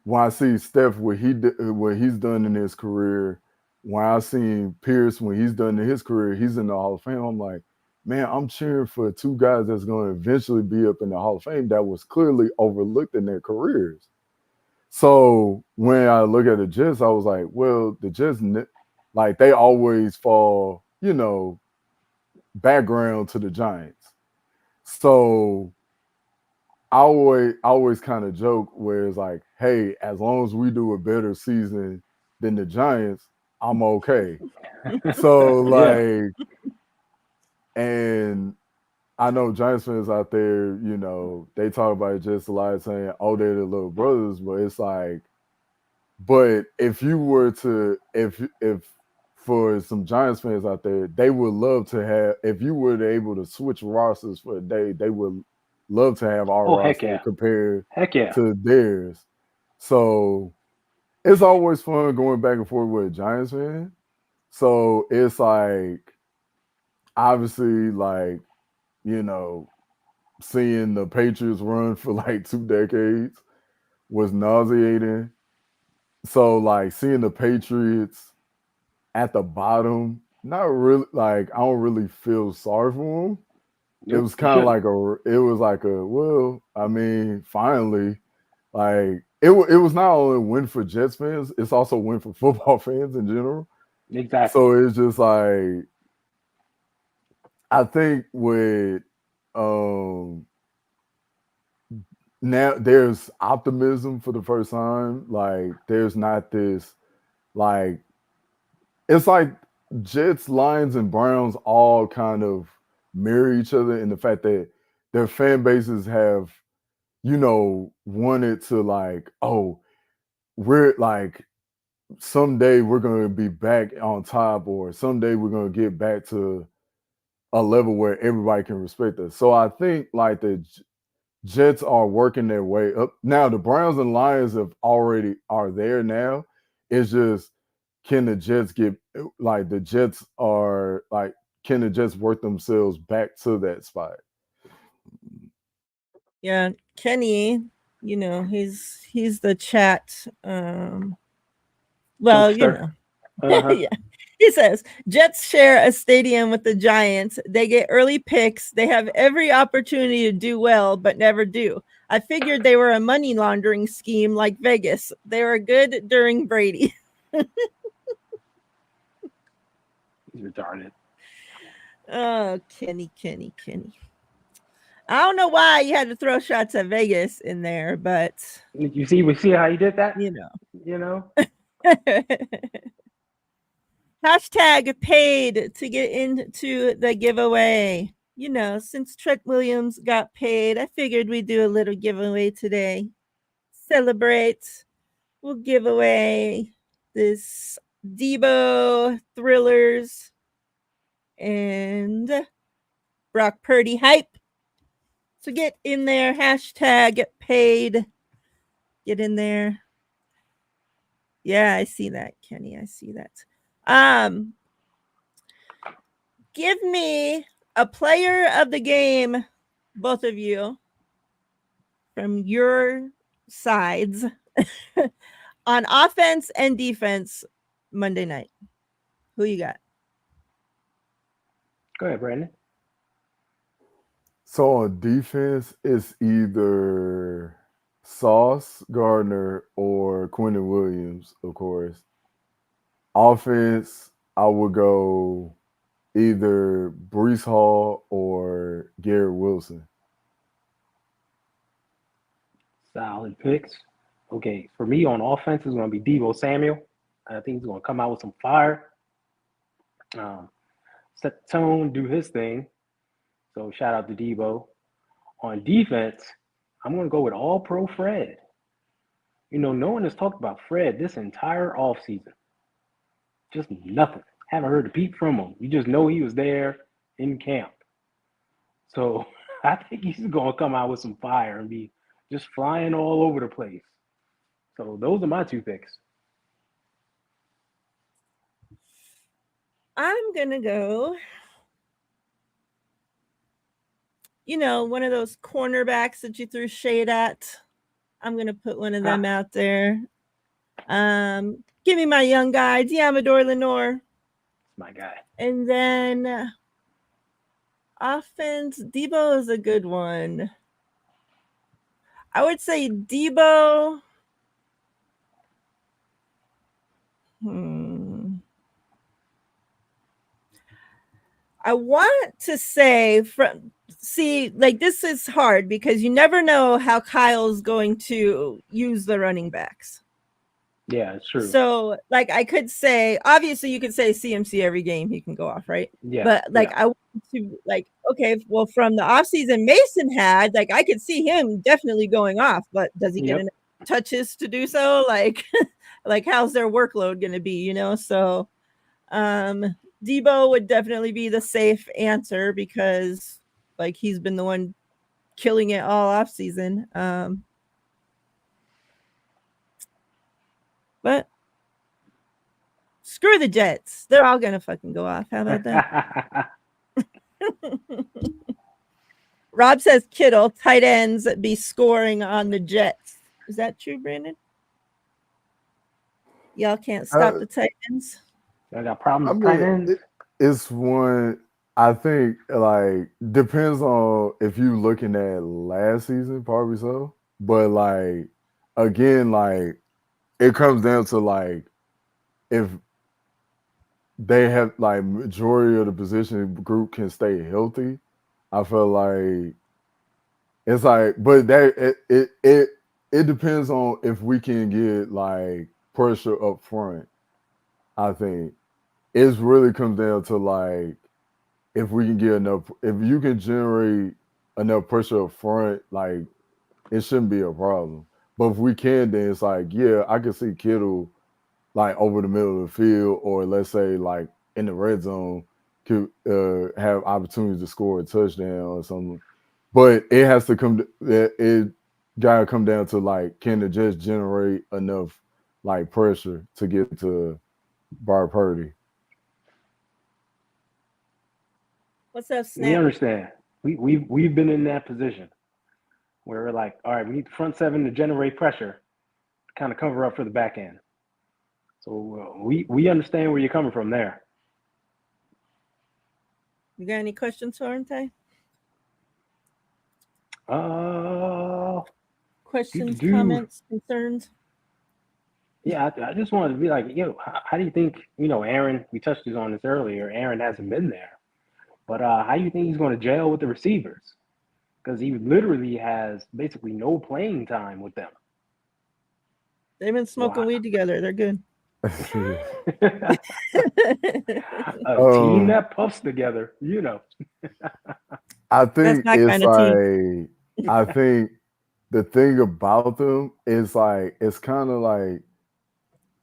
Speaker 3: when I see Steph what he's done in his career, when I see Pierce when he's done in his career, he's in the Hall of Fame. I'm like, man, I'm cheering for two guys that's going to eventually be up in the Hall of Fame that was clearly overlooked in their careers. So when I look at the Jets, I was like, well, the Jets, like they always fall, background to the Giants. So I always kind of joke where it's like, hey, as long as we do a better season than the Giants, I'm okay. So
Speaker 2: Yeah.
Speaker 3: like, and I know Giants fans out there, they talk about it just a lot, saying, oh, they're the little brothers, but it's like, but if you were to, if for some Giants fans out there, they would love to have, if you were able to switch rosters for a day, they would love to have our
Speaker 2: Oh, heck
Speaker 3: roster
Speaker 2: yeah.
Speaker 3: compared
Speaker 2: Heck yeah.
Speaker 3: to theirs. So it's always fun going back and forth with a Giants fan. So it's like, obviously, like, you know, seeing the Patriots run for like 2 decades was nauseating. So like seeing the Patriots at the bottom, not really, like I don't really feel sorry for them. It
Speaker 2: Nope,
Speaker 3: was
Speaker 2: you
Speaker 3: kind of
Speaker 2: shouldn't.
Speaker 3: like it was like well, I mean, finally, like it was not only a win for Jets fans, it's also a win for football fans in general.
Speaker 2: Exactly.
Speaker 3: So it's just like, I think with um now there's optimism for the first time. Like there's not this, like, it's like Jets, Lions, and Browns all kind of mirror each other in the fact that their fan bases have, wanted to, like, oh, we're like, someday we're gonna be back on top, or someday we're gonna get back to a level where everybody can respect us. So I think like the Jets are working their way up. Now the Browns and Lions are there now. It's just, can the Jets get, like, the Jets are like, can the Jets work themselves back to that spot?
Speaker 1: Yeah, Kenny, he's the chat. Well,
Speaker 2: Jokester. Uh-huh.
Speaker 1: yeah. He says Jets share a stadium with the Giants. They get early picks. They have every opportunity to do well, but never do. I figured they were a money laundering scheme like Vegas. They were good during Brady.
Speaker 2: He's retarded.
Speaker 1: Oh, Kenny. I don't know why you had to throw shots at Vegas in there, but
Speaker 2: We see how he did that?
Speaker 1: you know.
Speaker 2: You know?
Speaker 1: Hashtag paid to get into the giveaway. Since Trent Williams got paid, I figured we'd do a little giveaway today. Celebrate. We'll give away this Debo Thrillers and Brock Purdy hype. So get in there. Hashtag paid. Get in there. Yeah, I see that, Kenny. I see that. Give me a player of the game, both of you, from your sides, on offense and defense Monday night. Who you got?
Speaker 2: Go ahead, Brandon.
Speaker 3: So on defense, it's either Sauce Gardner or Quentin Williams, of course. Offense, I would go either Brees Hall or Garrett Wilson.
Speaker 2: Solid picks. Okay, for me on offense is going to be Debo Samuel. I think he's going to come out with some fire. Set the tone, do his thing. So shout out to Debo. On defense, I'm going to go with All Pro Fred. No one has talked about Fred this entire offseason. Just nothing. Haven't heard a peep from him. You just know he was there in camp. So I think he's going to come out with some fire and be just flying all over the place. So those are my two picks.
Speaker 1: I'm going to go, one of those cornerbacks that you threw shade at. I'm going to put one of them out there. Give me my young guy, Diamador Lenore.
Speaker 2: My guy.
Speaker 1: And then offense, Debo is a good one. I would say Debo. I want to say this is hard because you never know how Kyle's going to use the running backs.
Speaker 2: Yeah, it's true.
Speaker 1: So, I could say, obviously, you could say CMC every game he can go off, right?
Speaker 2: Yeah.
Speaker 1: But I want to okay, well, from the offseason Mason had, I could see him definitely going off, but does he get enough touches to do so? How's their workload going to be? So, Debo would definitely be the safe answer because like he's been the one killing it all off season. But screw the Jets. They're all gonna fucking go off. How about that? Rob says Kittle, tight ends be scoring on the Jets. Is that true, Brandon? Y'all can't stop the tight ends.
Speaker 2: I got problems
Speaker 3: I
Speaker 2: with tight
Speaker 3: mean,
Speaker 2: ends.
Speaker 3: it's one. I think like depends on if you looking at last season, probably so. But like again, like it comes down to like if they have like majority of the position group can stay healthy. I feel like it's like, but that it depends on if we can get like pressure up front. I think it's really comes down to like if we can get enough, if you can generate enough pressure up front, like it shouldn't be a problem. But if we can, then it's like, yeah, I can see Kittle like over the middle of the field, or let's say like in the red zone, could have opportunities to score a touchdown or something. But it has to come. It gotta come down to like, can the Jets generate enough like pressure to get to Bar Purdy?
Speaker 1: What's up,
Speaker 2: We
Speaker 1: Snap?
Speaker 2: understand. We've been in that position where we're like, all right, we need the front seven to generate pressure, to kind of cover up for the back end. So we understand where you're coming from there.
Speaker 1: You got any questions for him, Ty? Questions, comments, concerns?
Speaker 2: Yeah, I just wanted to be like, how do you think, Aaron, we touched on this earlier, Aaron hasn't been there, but how do you think he's going to gel with the receivers? Because he literally has basically no playing time with them.
Speaker 1: They've been smoking weed together. They're good.
Speaker 2: A team that puffs together,
Speaker 3: I think
Speaker 1: That's my
Speaker 3: it's
Speaker 1: kind of
Speaker 3: like, I think the thing about them is like, it's kind of like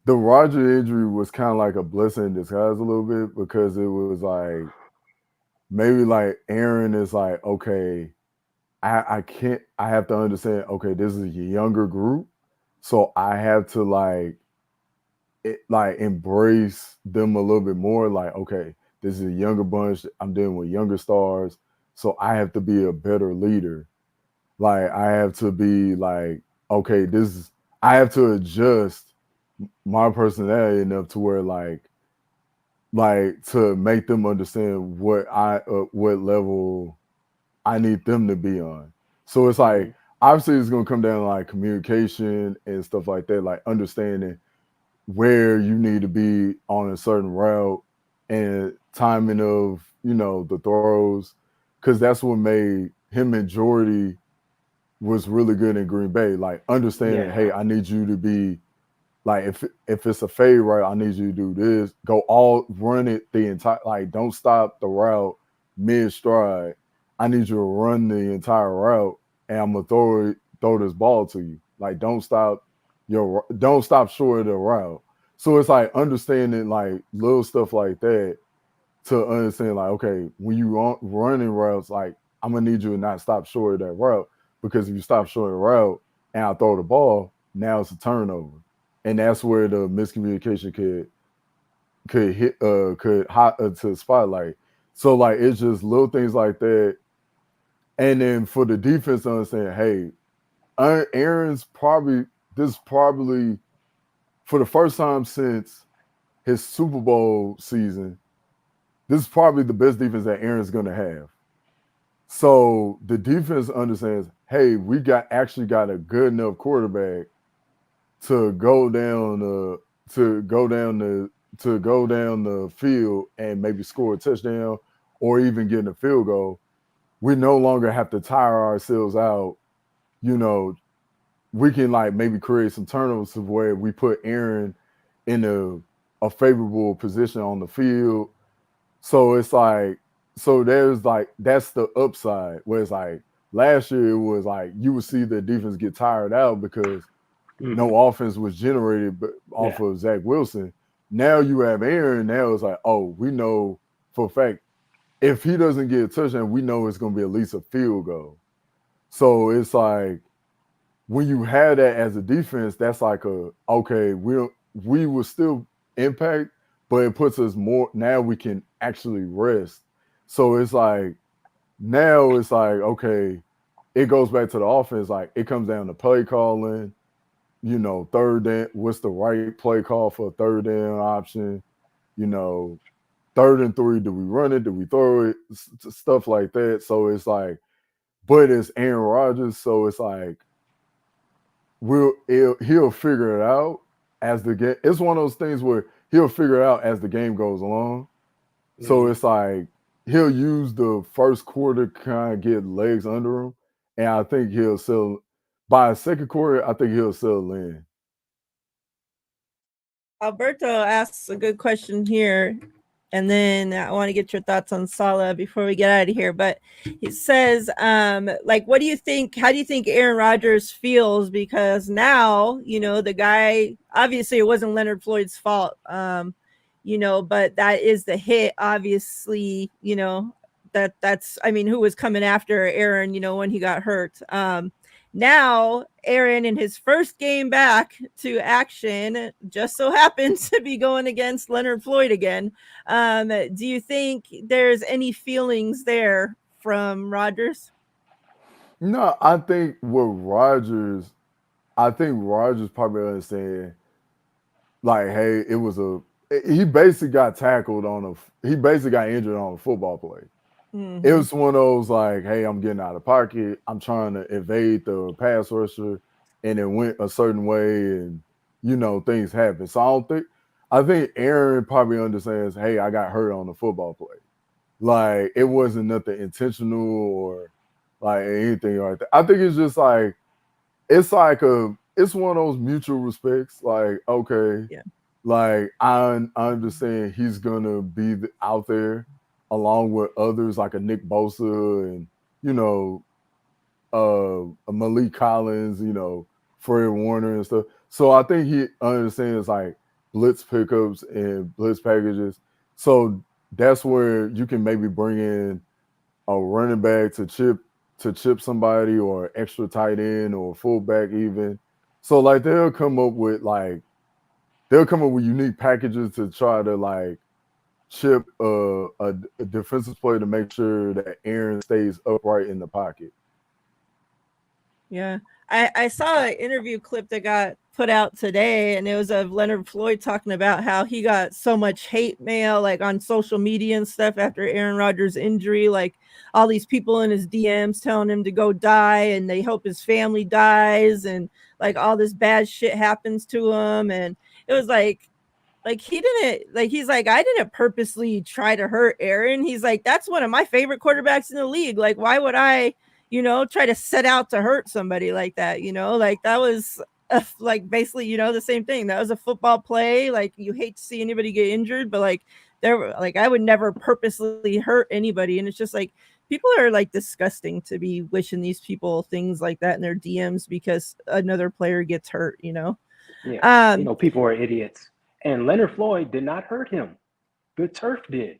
Speaker 3: the Roger injury was kind of like a blessing in disguise a little bit, because it was like maybe like Aaron is like, okay, I can't, I have to understand, okay, this is a younger group, so I have to like embrace them a little bit more. Like, okay, this is a younger bunch. I'm dealing with younger stars, so I have to be a better leader. Like, I have to be like, okay, this is, I have to adjust my personality enough to where like to make them understand what level I need them to be on. So it's like, obviously it's gonna come down to like communication and stuff like that, like understanding where you need to be on a certain route and timing of the throws, because that's what made him and Jordy was really good in Green Bay. Like understanding, hey, I need you to be like, if it's a fade route, I need you to do this. Go all run it the entire, like don't stop the route mid stride. I need you to run the entire route, and I'm gonna throw this ball to you. Like don't stop short of the route. So it's like understanding like little stuff like that, to understand like, okay, when you running routes, like I'm gonna need you to not stop short of that route, because if you stop short of the route and I throw the ball, now it's a turnover, and that's where the miscommunication could hit could hot to the spotlight. So like it's just little things like that, and then for the defense to understand, hey, Aaron's probably for the first time since his Super Bowl season, this is probably the best defense that Aaron's going to have. So the defense understands, hey, we actually got a good enough quarterback to go down the field and maybe score a touchdown or even get a field goal. We no longer have to tire ourselves out. We can like maybe create some turnovers of where we put Aaron in a favorable position on the field. So it's like, so there's like, that's the upside, where it's like last year it was like you would see the defense get tired out because no offense was generated off of Zach Wilson. Now you have Aaron. Now it's like, oh, we know for a fact if he doesn't get a touchdown, we know it's going to be at least a field goal. So it's like when you have that as a defense, that's like okay, we will still impact, but it puts us more. Now we can actually rest. So it's like now it's like okay, it goes back to the offense. Like it comes down to play calling. Third down. What's the right play call for a third down option? You know, 3rd and 3. Do we run it? Do we throw it? Stuff like that. So it's like, but it's Aaron Rodgers, so it's like he'll figure it out as the game. It's one of those things where he'll figure it out as the game goes along. So it's like he'll use the first quarter to kind of get legs under him, and I think he'll settle by the second quarter. I think he'll settle in.
Speaker 1: Alberto asks a good question here, and then I want to get your thoughts on Salah before we get out of here. But he says, what do you think? How do you think Aaron Rodgers feels? Because now, the guy, obviously it wasn't Leonard Floyd's fault, but that is the hit, obviously, that's, who was coming after Aaron, when he got hurt. Now, Aaron, in his first game back to action, just so happens to be going against Leonard Floyd again. Do you think there's any feelings there from Rodgers?
Speaker 3: No, I think Rodgers probably understand, like, hey, he basically got he basically got injured on a football play. Mm-hmm. It was one of those like, hey, I'm getting out of pocket. I'm trying to evade the pass rusher, and it went a certain way, and things happen. So I think Aaron probably understands, hey, I got hurt on the football play. Like it wasn't nothing intentional or like anything like that. I think it's just like it's one of those mutual respects. Like, okay, yeah. Like I understand he's gonna be out there along with others like a Nick Bosa and a Malik Collins, Fred Warner and stuff. So I think he understands like blitz pickups and blitz packages. So that's where you can maybe bring in a running back to chip somebody or extra tight end or fullback even. So like they'll come up with unique packages to try to like chip a defensive player to make sure that Aaron stays upright in the pocket.
Speaker 1: Yeah. I saw an interview clip that got put out today, and it was of Leonard Floyd talking about how he got so much hate mail like on social media and stuff after Aaron Rodgers' injury, like all these people in his DMs telling him to go die and they hope his family dies and like all this bad shit happens to him. And it was like he didn't, like he's like, I didn't purposely try to hurt Aaron. He's like, that's one of my favorite quarterbacks in the league. Like, why would I, try to set out to hurt somebody like that? Like that was like basically, the same thing. That was a football play. Like you hate to see anybody get injured, but like I would never purposely hurt anybody. And it's just like people are like disgusting to be wishing these people things like that in their DMs because another player gets hurt.
Speaker 2: Yeah, people are idiots. And Leonard Floyd did not hurt him. The turf did.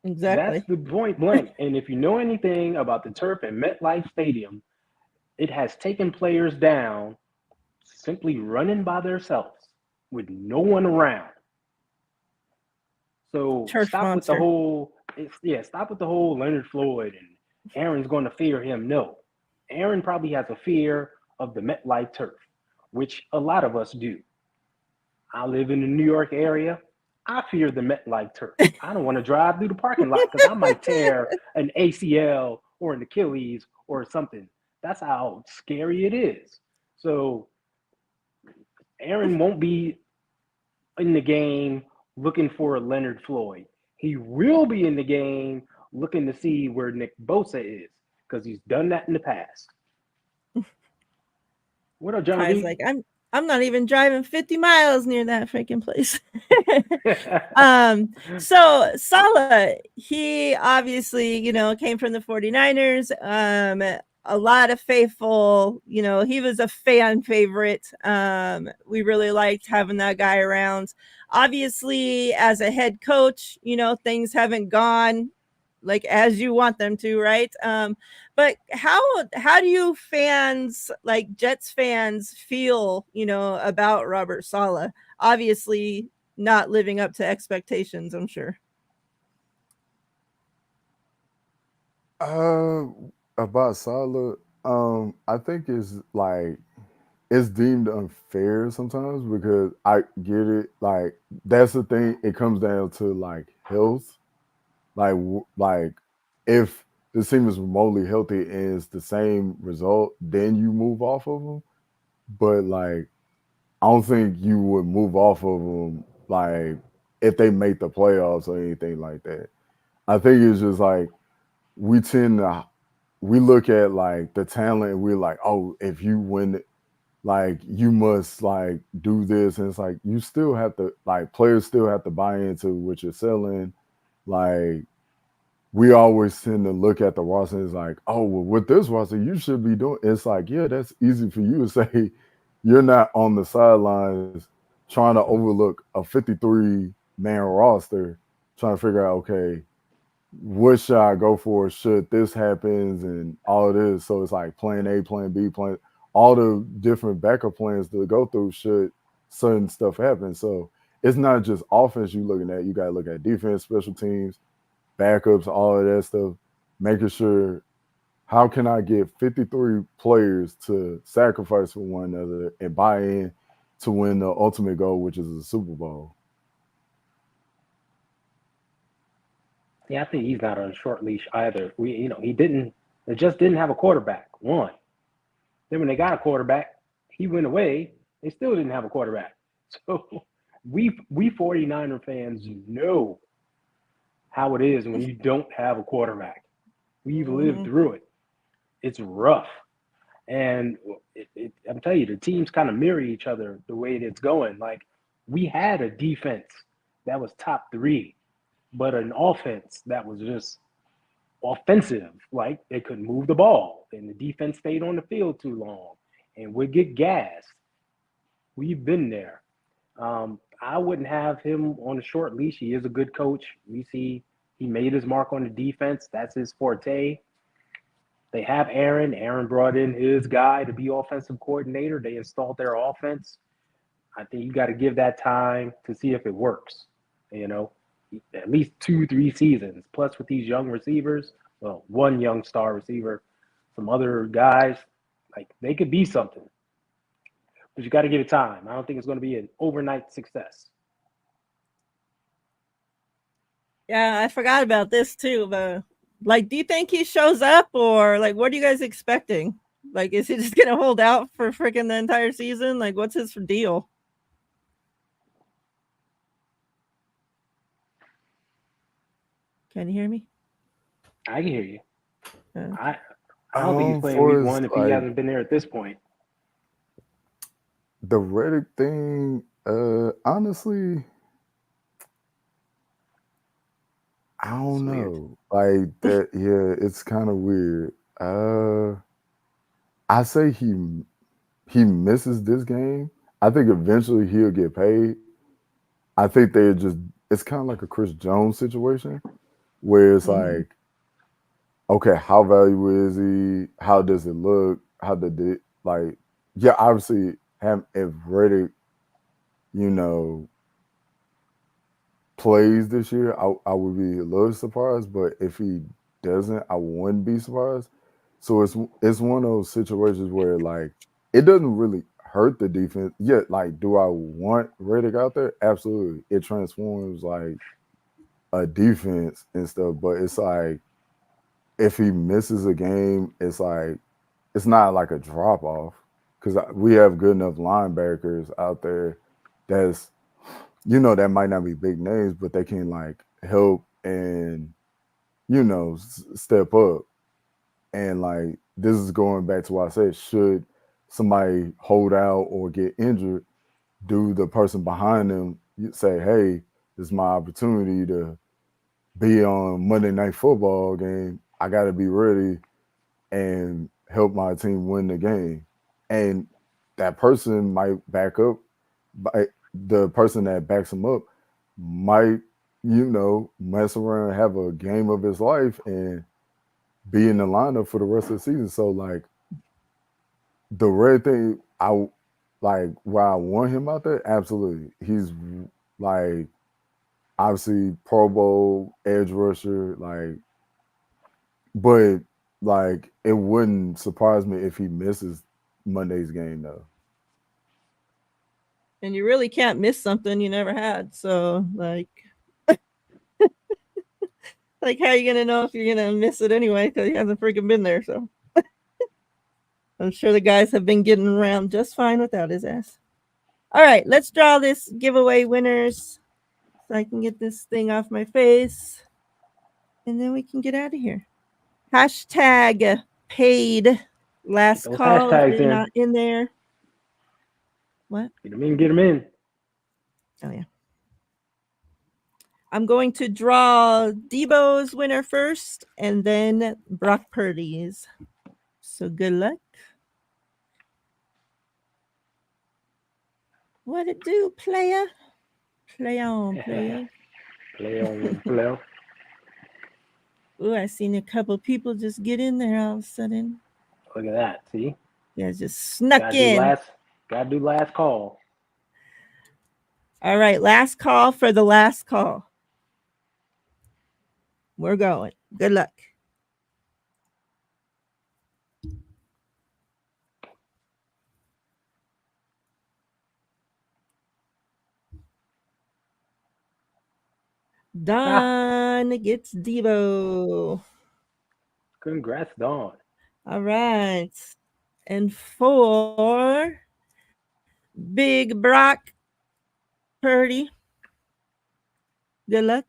Speaker 1: Exactly.
Speaker 2: That's the point blank. And if you know anything about the turf at MetLife Stadium, it has taken players down simply running by themselves with no one around. So stop with the whole Leonard Floyd and Aaron's going to fear him. No. Aaron probably has a fear of the MetLife turf, which a lot of us do. I live in the New York area. I fear the MetLife turf. I don't want to drive through the parking lot because I might tear an ACL or an Achilles or something. That's how scary it is. So Aaron won't be in the game looking for Leonard Floyd. He will be in the game looking to see where Nick Bosa is because he's done that in the past. What up, John?
Speaker 1: He's like, I'm not even driving 50 miles near that freaking place. So Salah, he obviously, came from the 49ers. a lot of faithful, he was a fan favorite. We really liked having that guy around. Obviously, as a head coach, things haven't gone like as you want them to, right? But how do you fans, like Jets fans, feel, about Robert Saleh? Obviously, not living up to expectations, I'm sure.
Speaker 3: Uh, about Salah, I think it's like it's deemed unfair sometimes because I get it. Like that's the thing. It comes down to like health. Like if the team is remotely healthy and it's the same result, then you move off of them. But like I don't think you would move off of them like if they make the playoffs or anything like that. I think it's just like we tend to we look at like the talent and we're like, oh, if you win it, like you must like do this. And it's like you still have to like players still have to buy into what you're selling. Like we always tend to look at the roster and it's like, oh, well, with this roster, you should be doing. It's like, yeah, that's easy for you to say. You're not on the sidelines trying to overlook a 53 man roster, trying to figure out, okay, what should I go for? Should this happens and all of this? So it's like plan A, plan B, plan all the different backup plans to go through should certain stuff happen. So it's not just offense you're looking at. You got to look at defense, special teams, backups, all of that stuff, making sure how can I get 53 players to sacrifice for one another and buy in to win the ultimate goal, which is the Super Bowl.
Speaker 2: Yeah, I think he's not on a short leash either. He didn't. They just didn't have a quarterback. One. Then when they got a quarterback, he went away. They still didn't have a quarterback. So we 49er fans know how it is when you don't have a quarterback. We've lived
Speaker 1: Mhm.
Speaker 2: through it. It's rough. And I'm telling you, the teams kind of mirror each other the way it's going. Like we had a defense that was top three, but an offense that was just offensive. Like they couldn't move the ball, and the defense stayed on the field too long, and would get gassed. We've been there. I wouldn't have him on a short leash. He is a good coach. We see he made his mark on the defense. That's his forte. They have Aaron. Aaron brought in his guy to be offensive coordinator. They installed their offense. I think you got to give that time to see if it works. You know, at least 2, 3 seasons. Plus, with these young receivers, well, one young star receiver, some other guys, like they could be something. But you got to give it time. I don't think it's going to be an overnight success.
Speaker 1: Yeah, I forgot about this too. But like, do you think he shows up, or like, what are you guys expecting? Like, is he just gonna hold out for freaking the entire season? Like, what's his deal? Can you hear me?
Speaker 2: I can hear you.
Speaker 1: Uh,
Speaker 2: I don't think he's playing week
Speaker 3: For his
Speaker 2: one if he
Speaker 3: like
Speaker 2: hasn't been there at this point.
Speaker 3: the Reddick thing, honestly, I
Speaker 2: It's
Speaker 3: don't
Speaker 2: weird.
Speaker 3: know. Like that, yeah, it's kind of weird. I say he misses this game. I think eventually he'll get paid. I think they just it's kind of like a Chris Jones situation where it's
Speaker 1: mhm.
Speaker 3: like, okay, how valuable is he? How does it look? How did it like? Yeah, obviously, have if Reddick, you know, plays this year, I would be a little surprised. But if he doesn't, I wouldn't be surprised. So it's one of those situations where like it doesn't really hurt the defense. Yet, like, do I want Reddick out there? Absolutely. It transforms like a defense and stuff. But it's like if he misses a game, it's like it's not like a drop off because we have good enough linebackers out there that's that might not be big names, but they can like help and step up. And like this is going back to what I said: should somebody hold out or get injured, do the person behind them say, "Hey, this is my opportunity to be on Monday Night Football game. I got to be ready." And help my team win the game. And that person might back up, by the person that backs him up might, mess around, have a game of his life, and be in the lineup for the rest of the season. So like the red thing, I like why I want him out there. Absolutely, he's like obviously Pro Bowl edge rusher, like, but like it wouldn't surprise me if he misses Monday's game though.
Speaker 1: And you really can't miss something you never had. So like how are you gonna know if you're gonna miss it anyway? Because he hasn't freaking been there. So I'm sure the guys have been getting around just fine without his ass. All right, let's draw this giveaway winners so I can get this thing off my face. And then we can get out of here. Hashtag paid last
Speaker 2: Those
Speaker 1: call if
Speaker 2: hashtags
Speaker 1: you're
Speaker 2: in.
Speaker 1: not in there. What?
Speaker 2: Get them in. Get them in.
Speaker 1: Oh, yeah. I'm going to draw Debo's winner first and then Brock Purdy's. So good luck. What it do, player? Play on, player.
Speaker 2: Play on, play on.
Speaker 1: Ooh, I seen a couple people just get in there all of a sudden.
Speaker 2: Look at that. See?
Speaker 1: Yeah, just snuck
Speaker 2: Gotta
Speaker 1: in.
Speaker 2: Gotta do last call.
Speaker 1: All right, last call for the last call. We're going. Good luck. Don gets Debo.
Speaker 2: Congrats, Dawn.
Speaker 1: All right. And for Big Brock Purdy, good luck.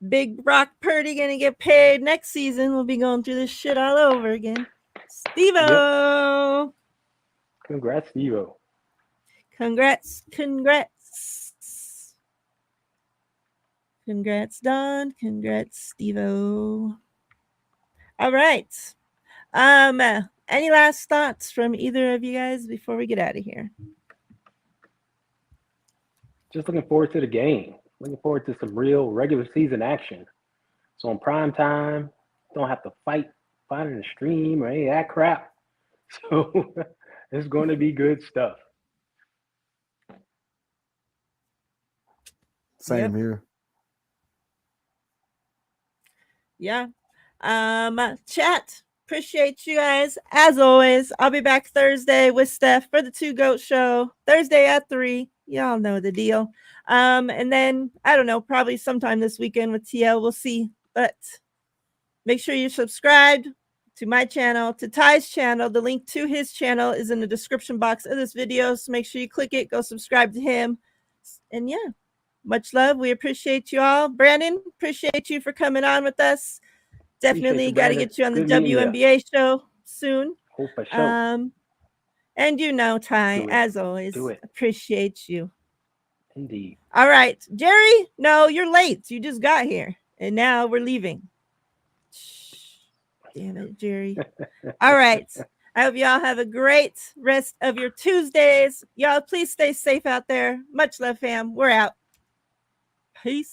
Speaker 1: Big Brock Purdy gonna get paid next season. We'll be going through this shit all over again. Steve-O.
Speaker 2: Yep. Congrats, Evo.
Speaker 1: Congrats. Congrats, Don. Congrats, Steve-O. All right. Any last thoughts from either of you guys before we get out of here?
Speaker 2: Just looking forward to the game. Looking forward to some real regular season action. So on prime time, don't have to fight finding a stream or any of that crap. So it's going to be good stuff.
Speaker 3: Same here.
Speaker 1: Yeah. Chat. Appreciate you guys. As always, I'll be back Thursday with Steph for the Two Goat Show. Thursday at 3. Y'all know the deal. And then I don't know, probably sometime this weekend with TL. We'll see. But make sure you're subscribed to my channel, to Ty's channel. The link to his channel is in the description box of this video. So make sure you click it, go subscribe to him. And yeah, much love. We appreciate you all. Brandon, appreciate you for coming on with us. Definitely got to get you on the WNBA show soon.
Speaker 2: Oh, for sure.
Speaker 1: And you know, Ty, as always, appreciate you.
Speaker 2: Indeed.
Speaker 1: All right, Jerry, no, you're late. You just got here. And now we're leaving. Damn it, Jerry. All right. I hope y'all have a great rest of your Tuesdays. Y'all, please stay safe out there. Much love, fam. We're out. Peace.